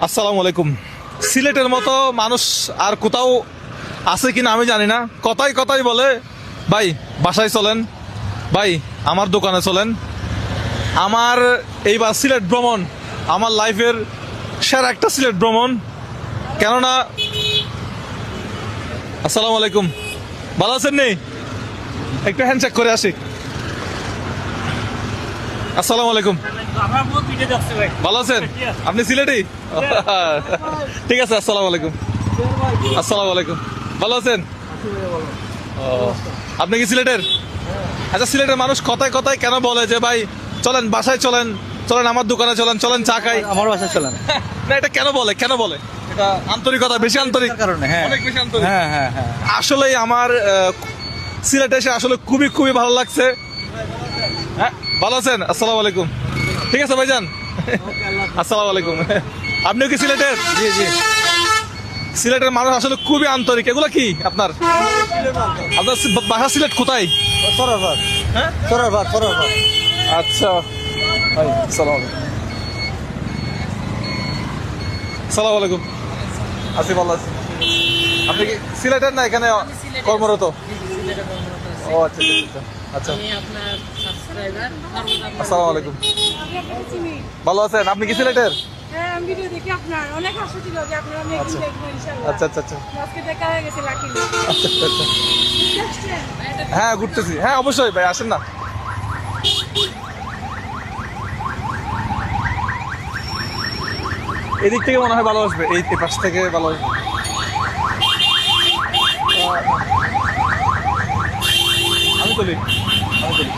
আসসালামু আলাইকুম। সিলেটের মতো মানুষ আর কোথাও আছে কিনা আমি জানি না। কথাই কথাই বলে ভাই বাসায় চলেন, ভাই আমার দোকানে চলেন। আমার এইবার সিলেট ভ্রমণ আমার লাইফের সেরা একটা সিলেট ভ্রমণ। কেননা আসসালামু আলাইকুম, ভালো আছেন নি? একটু হ্যান্ডশেক করে আসি। আসসালামু আলাইকুম, ভালো আছেন? আপনি সিলেটি? ঠিক আছে, আসসালামু আলাইকুম। আসসালামু আলাইকুম, ভালো আছেন? ও, আপনি কি সিলেটের? আচ্ছা, সিলেটের মানুষ কথায় কথায় কেন বলে যে ভাই চলেন বাসায় চলেন, চলেন আমার দোকানে চলেন, চলেন চা খাই? আমার বাসায় চলেন। না, এটা কেন বলে, কেন বলে? এটা আন্তরিকতা, বেশি আন্তরিক কারণে, হ্যাঁ অনেক বেশি আন্তরিক। হ্যাঁ হ্যাঁ হ্যাঁ আসলেই আমার সিলেটে এসে আসলে খুবই খুবই ভালো লাগছে। হ্যাঁ, ভালো আছেন? আসসালামু আলাইকুম। ঠিক আছে ভাইজান, আসসালামু আলাইকুম। আপনিও কি সিলেটের? জি জি। সিলেটের মানুষ আসলে খুবই আন্তরিক। এগুলো কি আপনার আপনার বাসা সিলেট কোথায়? সরারবাদ। হ্যাঁ, সরারবাদ সরারবাদ। আচ্ছা, আসসালামু আলাইকুম। আসসালামু আলাইকুম, আছি ভালো আছি। আপনি কি সিলেটের না এখানে কর্মরত? ও আচ্ছা আচ্ছা আচ্ছা। আসসালামু আলাইকুম, ভালো আছেন? আপনি কি সিলেটের? হ্যাঁ, আমি ভিডিও দেখি আপনার অনেক হাসি ছিল যে আপনারা আমি একদিন দেখবো ইনশাআল্লাহ। আচ্ছা আচ্ছা আচ্ছা আজকে দেখা হয়ে গেছে লাকিলি। আচ্ছা আচ্ছা আচ্ছা। দেখছেন? হ্যাঁ, ঘুরতেছি। হ্যাঁ অবশ্যই ভাই, আসেন না। এদিক থেকে মনে হয় ভালো আসবে, এই পাশ থেকে ভালো আসবে। আমি তুলি, আমি তুলি।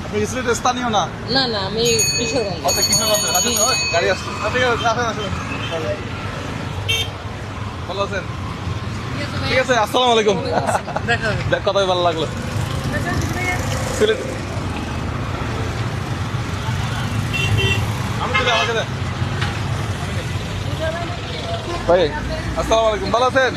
আপনি কি সিলেটের স্থানীয় না? না না, আমি কিশোরগঞ্জ। আচ্ছা, কিশোরগঞ্জের। আচ্ছা, গাড়ি আসছে। ঠিক আছে, আসেন আসেন। ভালো আছেন? ঠিক আছে, আসসালামু আলাইকুম। দেখ, কথাই ভালো লাগলো। সিলেট আমি তুলি, আমাকে দেন। ভাই আসসালামু আলাইকুম, ভালো আছেন?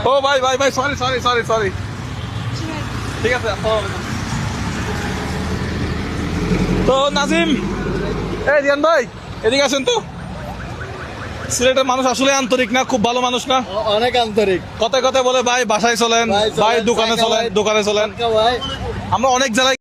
ও ভাই ভাই ভাই, সরি সরি সরি সরি। ঠিক আছে, আসসালামু আলাইকুম। তো নাজিম, এই রিয়ান ভাই এদিকে আসেন তো। সিলেটের মানুষ আসলে আন্তরিক না? খুব ভালো মানুষ না? অনেক আন্তরিক কথায় কথায় বলে ভাই বাসায় চলেন, ভাই চলেন, ভাই দোকানে চাকা চলেন, ভাই, দোকানে চলেন। ভাই। আমরা অনেক জায়গায়